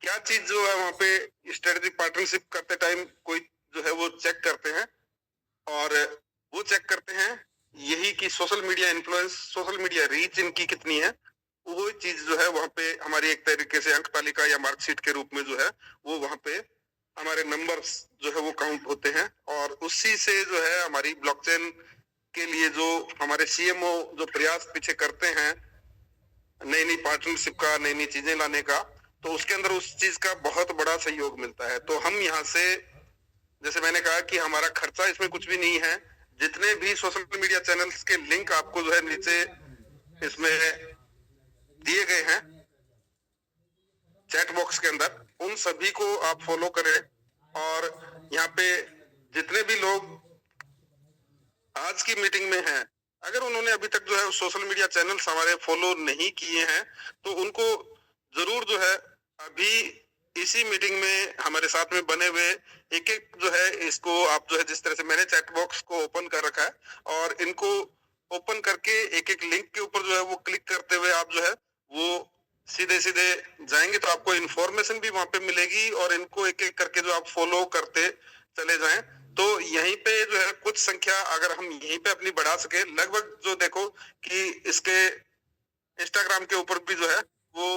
क्या चीज जो है वहां पे स्ट्रेटेजिक पार्टनरशिप करते टाइम कोई जो है वो चेक करते हैं, और वो चेक करते हैं यही कि social media influence, social media reach इनकी कितनी है। वो चीज जो है वहां पे हमारी एक तरीके से अंक तालिका या मार्कशीट के रूप में जो है वो वहां पे हमारे नंबर्स जो है वो काउंट होते हैं, और उसी से जो है हमारी ब्लॉकचेन के लिए जो हमारे सीएमओ जो प्रयास पीछे करते हैं नई नई पार्टनरशिप का, नई नई चीजें लाने का, तो उसके अंदर उस चीज का बहुत बड़ा सहयोग मिलता है। तो हम यहाँ से, जैसे मैंने कहा कि हमारा खर्चा इसमें कुछ भी नहीं है, जितने भी सोशल मीडिया चैनल्स के लिंक आपको जो है नीचे इसमें दिए गए हैं चैट बॉक्स के अंदर, उन सभी को आप फॉलो करें। और यहाँ पे जितने भी लोग आज की मीटिंग में हैं, अगर उन्होंने अभी तक जो है सोशल मीडिया चैनल्स हमारे फॉलो नहीं किए हैं तो उनको जरूर जो है अभी इसी मीटिंग में हमारे साथ में बने हुए एक एक जो है इसको आप जो है, जिस तरह से मैंने चैट बॉक्स को ओपन कर रखा है और इनको ओपन करके एक एक लिंक के ऊपर जो है वो क्लिक करते हुए आप जो है वो सीधे सीधे जाएंगे तो आपको इन्फॉर्मेशन भी वहां पे मिलेगी, और इनको एक एक करके जो आप फॉलो करते चले जाएं तो यहीं पे जो है कुछ संख्या अगर हम यहीं पे अपनी बढ़ा सके, लगभग जो देखो कि इसके इंस्टाग्राम के ऊपर भी जो है वो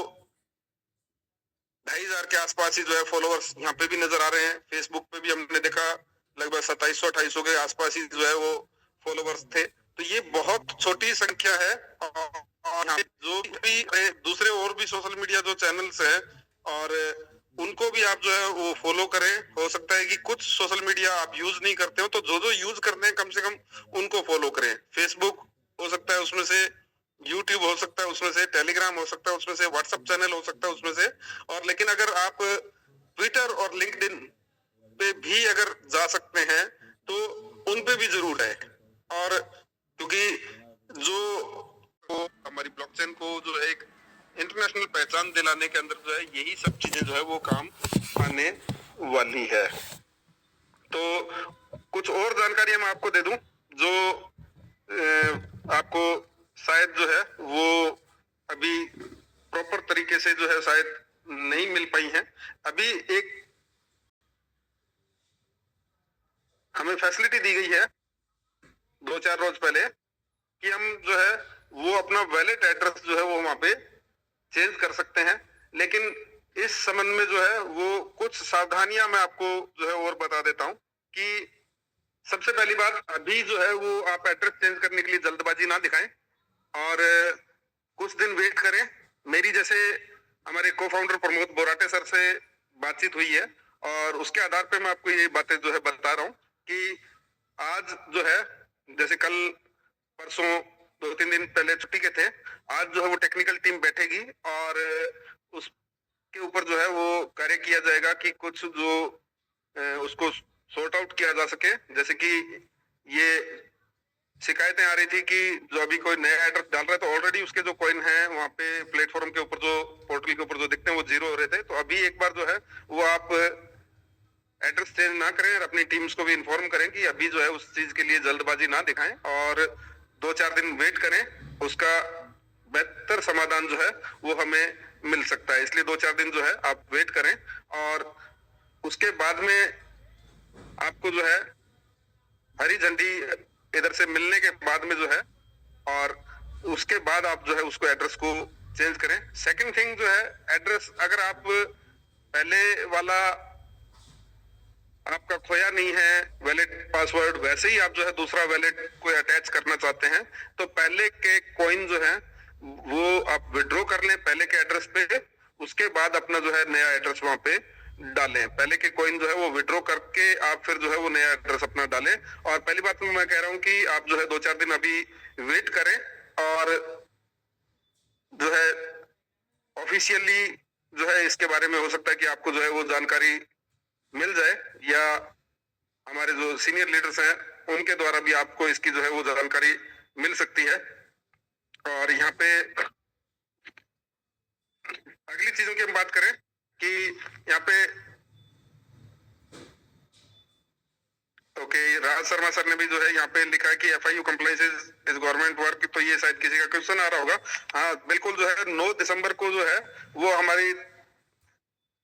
2500 के आसपास ही जो है फॉलोअर्स यहाँ पे भी नजर आ रहे हैं। फेसबुक पे भी हमने देखा लगभग 2700-2800 के आसपास ही जो है वो फॉलोअर्स थे। तो ये बहुत छोटी संख्या है, और जो भी दूसरे और भी सोशल मीडिया जो चैनल्स हैं और उनको भी आप जो है वो फॉलो करें। हो सकता है कि कुछ सोशल मीडिया आप यूज नहीं करते हो, तो जो यूज करते हैं कम से कम उनको फॉलो करें। फेसबुक हो सकता है उसमें से, यूट्यूब हो सकता है उसमें से, टेलीग्राम हो सकता है उसमें से, व्हाट्सएप चैनल हो सकता है उसमें से, और लेकिन अगर आप ट्विटर और लिंक्डइन पे भी अगर जा सकते हैं तो उन पे भी जरूर है। और क्योंकि जो हमारी ब्लॉकचेन को जो है एक इंटरनेशनल पहचान दिलाने के अंदर जो है यही सब चीजें जो है वो काम आने वाली है। तो कुछ और जानकारी मैं आपको दे दूं जो आपको शायद जो है वो अभी प्रॉपर तरीके से जो है शायद नहीं मिल पाई है। अभी एक हमें फैसिलिटी दी गई है 2-4 रोज पहले कि हम जो है वो अपना वैलेट एड्रेस जो है वो वहां पे चेंज कर सकते हैं, लेकिन इस संबंध में जो है वो कुछ सावधानियां मैं आपको जो है और बता देता हूं कि सबसे पहली बात, अभी जो है वो आप एड्रेस चेंज करने के लिए जल्दबाजी ना दिखाएं और कुछ दिन वेट करें। मेरी जैसे हमारे को फाउंडर प्रमोद बोराटे सर से बातचीत हुई है और उसके आधार पे मैं आपको ये बातें जो है बता रहा हूँ कि आज जो है जैसे कल परसों 2-3 दिन पहले छुट्टी के थे, आज जो है वो टेक्निकल टीम बैठेगी और उसके ऊपर जो है वो कार्य किया जाएगा कि कुछ जो उसको सॉर्ट आउट किया जा सके। जैसे कि ये शिकायतें आ रही थी कि जो अभी कोई नया एड्रेस डाल रहा है तो ऑलरेडी उसके जो कॉइन है वहां पे प्लेटफॉर्म के ऊपर जो पोर्टल के ऊपर जो दिखते हैं वो 0 हो रहे थे। तो अभी एक बार जो है वो आप एड्रेस चेंज ना करें और अपनी टीम्स को भी इन्फॉर्म करें कि अभी जो है उस चीज के लिए जल्दबाजी ना दिखाएं और 2-4 दिन वेट करें, उसका बेहतर समाधान जो है वो हमें मिल सकता है। इसलिए 2-4 दिन जो है आप वेट करें और उसके बाद में आपको जो है हरी झंडी इधर से मिलने के बाद में जो है, और उसके बाद आप जो है उसको एड्रेस को चेंज करें। सेकंड थिंग जो है, एड्रेस अगर आप पहले वाला आपका खोया नहीं है वैलिड पासवर्ड, वैसे ही आप जो है दूसरा वैलिड को अटैच करना चाहते हैं, तो पहले के कॉइन जो है वो आप विड्रॉ कर लें पहले के एड्रेस पे, उसके बाद अपना जो है नया एड्रेस वहां पे डालें। पहले के कॉइन जो है वो विड्रॉ करके आप फिर जो है वो नया एड्रेस अपना डालें। और पहली बात तो मैं कह रहा हूं कि आप जो है 2-4 दिन अभी वेट करें, और जो है ऑफिशियली जो है इसके बारे में हो सकता है कि आपको जो है वो जानकारी मिल जाए, या हमारे जो सीनियर लीडर्स हैं उनके द्वारा भी आपको इसकी जो है वो जानकारी मिल सकती है। और यहाँ पे अगली चीजों की हम बात करें कि यहाँ पे ओके, राज शर्मा सर ने भी जो है यहाँ पे लिखा है कि FIU compliance is government work, तो ये शायद किसी का क्वेश्चन आ रहा होगा। हाँ बिल्कुल, जो है 9 दिसंबर को जो है वो हमारी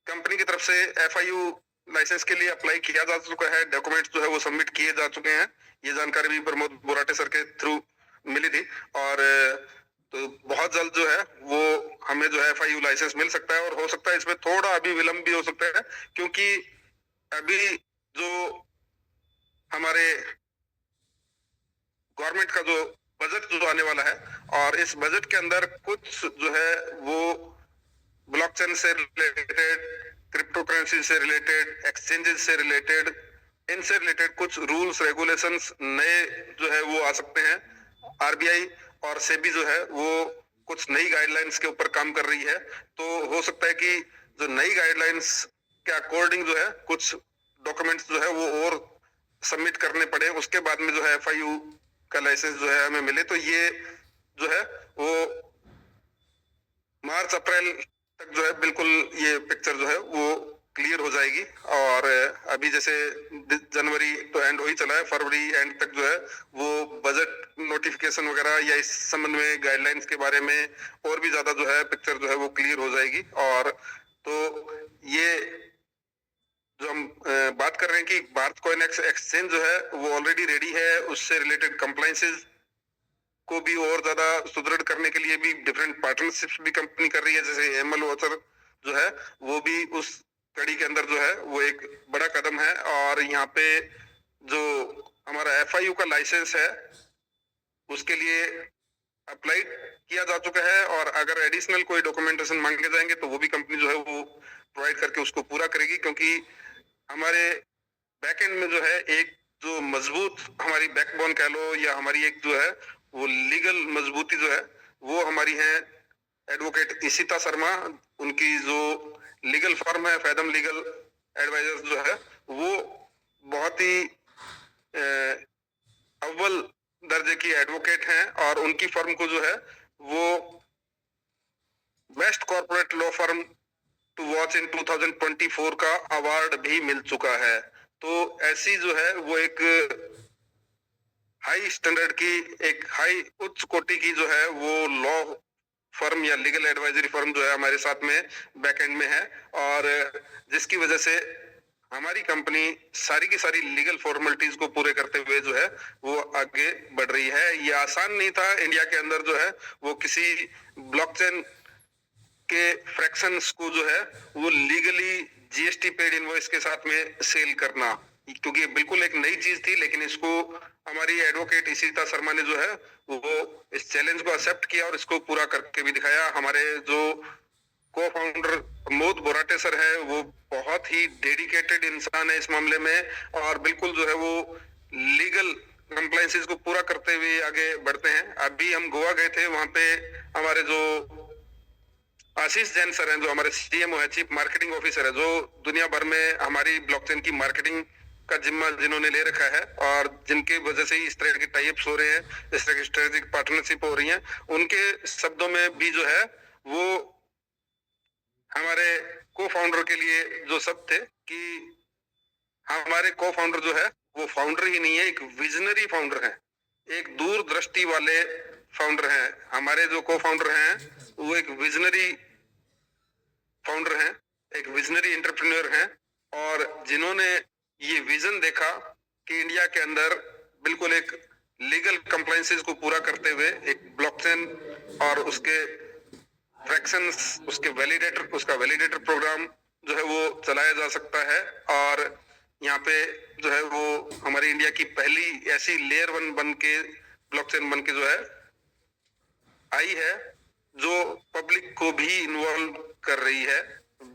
कंपनी की तरफ से FIU लाइसेंस के लिए अप्लाई किया जा चुका है, डॉक्यूमेंट्स जो है वो सबमिट किए जा चुके हैं। ये जानकारी भी प्रमोद बोराटे सर के थ्रू मिली थी, और तो बहुत जल्द जो है वो हमें जो है FIU लाइसेंस मिल सकता है। और हो सकता है इसमें थोड़ा अभी विलंब भी हो सकता है, क्योंकि अभी जो हमारे गवर्नमेंट का जो बजट जो आने वाला है, और इस बजट के अंदर कुछ जो है वो ब्लॉकचेन से रिलेटेड, क्रिप्टो करेंसी से रिलेटेड, एक्सचेंजेस से रिलेटेड, इनसे रिलेटेड कुछ रूल्स रेगुलेशंस नए जो है वो आ सकते हैं। RBI और सेबी जो है वो कुछ नई गाइडलाइंस के ऊपर काम कर रही है, तो हो सकता है कि जो नई गाइडलाइंस के अकॉर्डिंग जो है कुछ डॉक्यूमेंट्स जो है वो और सबमिट करने पड़े, उसके बाद में जो है FIU का लाइसेंस जो है हमें मिले। तो ये जो है वो मार्च अप्रैल तक जो है बिल्कुल ये पिक्चर जो है वो क्लियर हो जाएगी। और अभी जैसे जनवरी तो एंड हो ही चला है, फरवरी एंड तक जो है वो बजट नोटिफिकेशन वगैरह या इस संबंध में गाइडलाइंस के बारे में और भी ज्यादा जो है पिक्चर जो है वो क्लियर हो जाएगी। और तो ये जो हम बात कर रहे हैं कि भारत कॉइन एक्सचेंज जो है वो ऑलरेडी रेडी है, उससे रिलेटेड कंप्लायंसेस को भी और ज्यादा सुदृढ़ करने के लिए भी डिफरेंट पार्टनरशिप्स भी कंपनी कर रही है। जैसे एमएल वॉचर जो है वो भी उस कड़ी के अंदर जो है वो एक बड़ा कदम है। और यहाँ पे जो हमारा FIU का लाइसेंस है उसके लिए अप्लाई किया जा चुका है, और अगर एडिशनल कोई डॉक्यूमेंटेशन मांगे जाएंगे तो वो भी कंपनी जो है वो प्रोवाइड करके उसको पूरा करेगी। क्योंकि हमारे बैकएंड में जो है एक जो मजबूत हमारी बैकबोन कह लो, या हमारी एक जो है वो लीगल मजबूती जो है वो हमारी है एडवोकेट इशिता शर्मा, उनकी जो लीगल फर्म है फैदम लीगल एडवाइजर्स जो है वो बहुत ही अव्वल दर्जे की एडवोकेट हैं, और उनकी फर्म को जो है वो best corporate law firm to watch in 2024 का अवार्ड भी मिल चुका है। तो ऐसी जो है वो एक हाई स्टैंडर्ड की, एक हाई उच्च कोटि की जो है वो लॉ फर्म या लीगल एडवाइजरी फर्म जो है हमारे साथ में बैकएंड में है, और जिसकी वजह से हमारी कंपनी सारी की सारी लीगल फॉर्मेलिटीज को पूरे करते हुए जो है वो आगे बढ़ रही है। ये आसान नहीं था इंडिया के अंदर जो है वो किसी ब्लॉकचेन के फ्रैक्शंस को जो है वो लीगली GST पेड इनवॉइस के साथ में सेल करना, क्योंकि ये बिल्कुल एक नई चीज थी। लेकिन इसको हमारी एडवोकेट इशिता शर्मा ने जो है वो इस चैलेंज को एक्सेप्ट किया और इसको पूरा करके भी दिखाया। हमारे जो को फाउंडर प्रमोद बोराटे सर है वो बहुत ही डेडिकेटेड इंसान है इस मामले में, और बिल्कुल जो है वो लीगल कंप्लायंसेस को पूरा करते हुए आगे बढ़ते हैं। अभी हम गोवा गए थे, वहां पे हमारे जो आशीष जैन सर हैं जो हमारे CMO है, चीफ मार्केटिंग ऑफिसर है, जो दुनिया भर में हमारी ब्लॉकचेन की मार्केटिंग का जिम्मा जिन्होंने ले रखा है, और जिनके वजह से ही इस तरह के टाइप्स हो रहे हैं, इस तरह की स्ट्रेटेजिक पार्टनरशिप हो रही है, उनके शब्दों में भी जो है वो हमारे को फाउंडर के लिए जो शब्द थे कि हमारे को फाउंडर जो है वो फाउंडर ही नहीं है, एक विजनरी फाउंडर है, एक दूरदृष्टि वाले फाउंडर हैं। हमारे जो को फाउंडर हैं वो एक विजनरी फाउंडर हैं, एक विजनरी एंटरप्रेन्योर हैं, और जिन्होंने ये विजन देखा कि इंडिया के अंदर बिल्कुल एक लीगल कंप्लायंसेस को पूरा करते हुए एक ब्लॉकचेन और उसके फ्रैक्शंस, उसका वैलिडेटर प्रोग्राम जो है वो चलाया जा सकता है। और यहाँ पे जो है वो हमारी इंडिया की पहली ऐसी लेयर 1 बन के ब्लॉकचेन बन के जो है आई है, जो पब्लिक को भी इन्वॉल्व कर रही है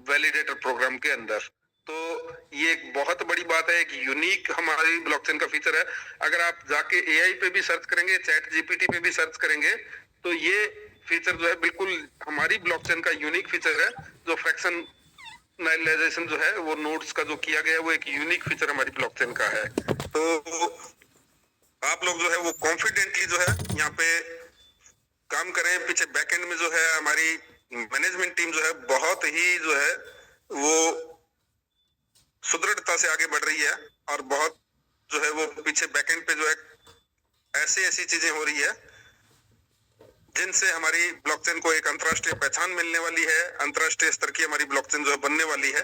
वैलिडेटर प्रोग्राम के अंदर। तो ये एक बहुत बड़ी बात है, एक यूनिक हमारी ब्लॉकचेन का फीचर है। अगर आप जाके एआई पे भी सर्च करेंगे, चैट जीपीटी पे भी सर्च करेंगे, तो ये फीचर जो है बिल्कुल हमारी ब्लॉकचेन का यूनिक फीचर है। जो फ्रैक्शनलाइजेशन जो है वो नोड्स का जो किया गया है, वो एक यूनिक फीचर हमारी ब्लॉकचेन का है। तो आप लोग जो है वो कॉन्फिडेंटली जो है यहाँ पे काम करें। पीछे बैकएंड में जो है हमारी मैनेजमेंट टीम जो है बहुत ही जो है वो सुदृढ़ता से आगे बढ़ रही है, और बहुत जो है वो पीछे बैकएंड पे जो है ऐसी चीजें हो रही है जिनसे हमारी ब्लॉकचेन को एक अंतर्राष्ट्रीय पहचान मिलने वाली है। अंतर्राष्ट्रीय स्तर की हमारी ब्लॉकचेन जो है बनने वाली है।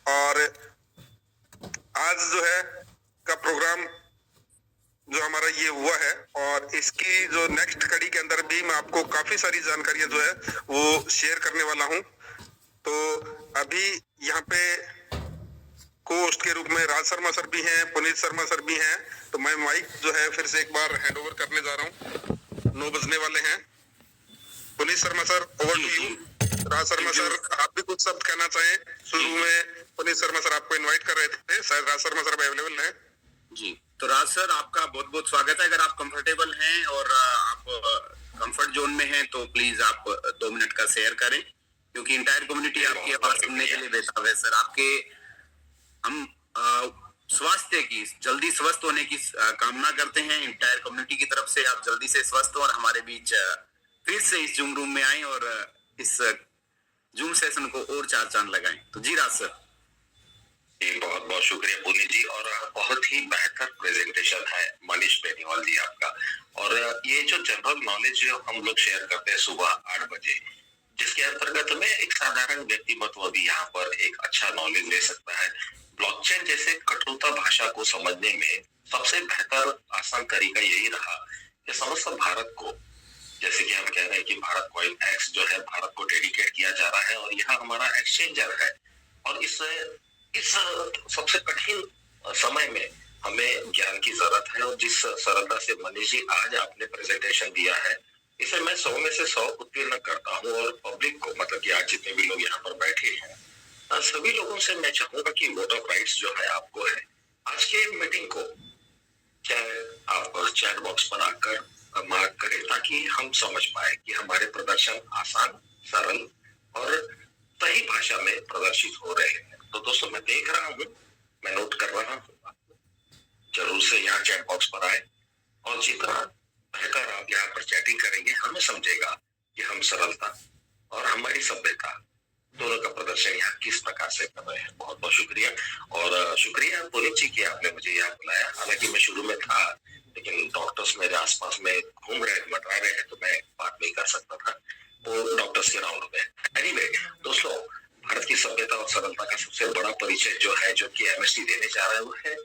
और आज जो है का प्रोग्राम जो हमारा ये हुआ है, और इसकी जो नेक्स्ट कड़ी के अंदर भी मैं आपको काफी सारी जानकारियां जो है वो शेयर करने वाला हूं। तो अभी यहाँ पे कोस्ट के रूप में राज शर्मा सर भी हैं, पुनीत शर्मा सर भी हैं। तो मैं माइक जो है फिर से एक बार हैंड ओवर करने जा रहा हूँ। 9 बजने वाले हैं। Puneet Sharma sir, over to you. Raj Sharma sir, आप भी कुछ शब्द कहना चाहें? शुरू में पुनीत शर्मा सर आपको इन्वाइट कर रहे थे, शायद राज शर्मा सर अवेलेबल हैं। जी, तो राज सर आपका बहुत बहुत स्वागत है। अगर आप कंफर्टेबल हैं और आप कंफर्ट जोन में हैं तो प्लीज आप 2 मिनट का शेयर करें, क्योंकि इंटायर कम्युनिटी आपकी आवाज सुनने के लिए बेताब है। सर आपके हम स्वास्थ्य की, जल्दी स्वस्थ होने की कामना करते हैं इंटायर कम्युनिटी की तरफ से। आप जल्दी से स्वस्थ हो और हमारे बीच फिर से इस जूम रूम में आए और इस जूम सेशन को और 4 चांद लगाएं। तो जी राज सर। बहुत बहुत शुक्रिया पुनीत जी, और बहुत ही बेहतर प्रेजेंटेशन है मनीष बेनीवाल जी आपका। और ये जो जनरल नॉलेज जो हम लोग शेयर करते हैं सुबह 8 बजे, जिसके अंतर्गत में एक साधारण व्यक्तिमत्व भी यहाँ पर एक अच्छा नॉलेज ले सकता है। ब्लॉकचेन जैसे कठोरता भाषा को समझने में सबसे बेहतर आसान तरीका यही रहा कि समस्त भारत को, जैसे कि हम कह रहे हैं कि भारत कॉइन एक्स जो है भारत को डेडिकेट किया जा रहा है, और यहाँ हमारा एक्सचेंजर है। और इस सबसे कठिन समय में हमें ज्ञान की जरूरत है, और जिस सरलता से मनीष जी आज आपने प्रेजेंटेशन दिया है, इसे मैं 100 में से 100 उत्तीर्ण करता हूँ। और पब्लिक को, मतलब कि आज जितने भी लोग यहाँ पर बैठे हैं, सभी लोगों से मैं चाहूंगा कि वोट ऑफ राइट्स जो है आपको है। आज के मीटिंग को चाहे आप चैट बॉक्स पर आकर मार्क करें, ताकि हम समझ पाए कि हमारे प्रदर्शन आसान, सरल और सही भाषा में प्रदर्शित हो रहे हैं। तो दोस्तों मैं देख रहा हूँ, मैं नोट कर रहा हूँ, जरूर से यहाँ चैट बॉक्स पर आए, और जितना बेहतर आप यहाँ पर चैटिंग करेंगे, हमें समझेगा कि हम सरलता और हमारी सभ्यता दोनों का प्रदर्शन यहाँ किस प्रकार से कर रहे हैं। बहुत बहुत शुक्रिया। और शुक्रिया पुनीत जी की आपने मुझे यहाँ बुलाया। हालांकि मैं शुरू में था, लेकिन डॉक्टर्स मेरे आसपास में घूम रहे, मंडरा रहे हैं, तो मैं बात नहीं कर सकता था वो डॉक्टर्स के राउंड में। एनीवे दोस्तों, भारत की सभ्यता और सरलता का सबसे बड़ा परिचय जो है, जो कि एमएसटी देने जा रहा है, वो है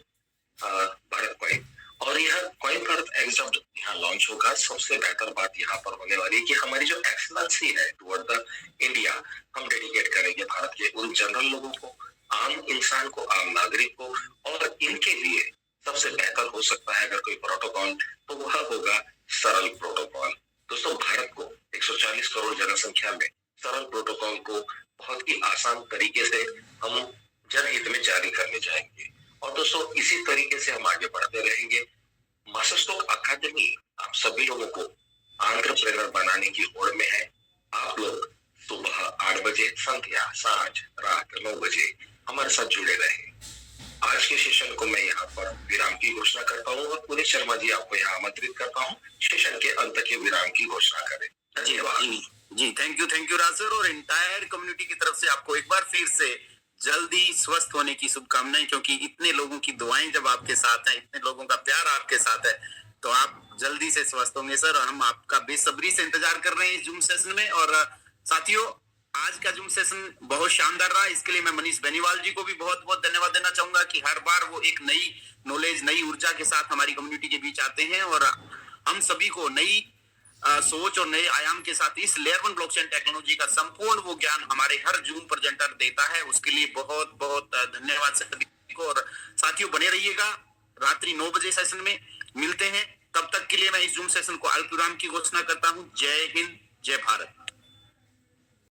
भारत कॉइन। और यह कॉइन भारत एक्स जब यहाँ लॉन्च होगा, सबसे बेहतर बात यहाँ पर होने वाली है कि हमारी जो एक्सलेंसी है टुवर्ड द इंडिया, हम डेडिकेट करेंगे भारत के उन जनरल लोगों को, आम इंसान को, आम नागरिक को। और इनके लिए सबसे बेहतर हो सकता है अगर कोई प्रोटोकॉल, तो वह होगा सरल प्रोटोकॉल। दोस्तों, भारत को 140 करोड़ जनसंख्या में सरल प्रोटोकॉल को बहुत ही आसान तरीके से हम जनहित में जारी करने जाएंगे। और दोस्तों, इसी तरीके से हम आगे बढ़ते रहेंगे। मास्टरस्ट्रोक अकादमी आप सभी लोगों को एंटरप्रेन्योर बनाने की होड़ में है। आप लोग सुबह 8 बजे, संध्या, सांझ, रात 9 बजे हमारे साथ जुड़े रहे। आज के सेशन को मैं यहाँ पर विराम की घोषणा करता हूँ, और पुनीत शर्मा जी आपको यहाँ आमंत्रित करता हूँ सेशन के अंत के विराम की घोषणा करें। धन्यवाद जी, थैंक यू राज सर। और एंटायर कम्युनिटी की तरफ से आपको एक बार फिर से जल्दी स्वस्थ होने की शुभकामनाएं, क्योंकि इतने लोगों की दुआएं जब आपके साथ हैं, इतने लोगों का प्यार आपके साथ है, तो आप जल्दी से स्वस्थ होंगे सर। हम आपका बेसब्री से इंतजार कर रहे हैं इस जूम सेशन में। और साथियों, आज का जूम सेशन बहुत शानदार रहा। इसके लिए मैं मनीष बेनीवाल जी को भी बहुत बहुत धन्यवाद देना चाहूंगा कि हर बार वो एक नई नॉलेज, नई ऊर्जा के साथ हमारी कम्युनिटी के बीच आते हैं और हम सभी को नई सोच और नए आयाम के साथ इस लेयर 1 ब्लॉकचेन टेक्नोलॉजी का संपूर्ण वो ज्ञान हमारे हर जूम प्रेजेंटर देता है। उसके लिए बहुत बहुत धन्यवाद सभी को। और साथियों बने रहिएगा, रात्रि 9 बजे सेशन में मिलते हैं। तब तक के लिए मैं इस जूम सेशन को अल्पविराम की घोषणा करता हूं। जय हिंद, जय भारत।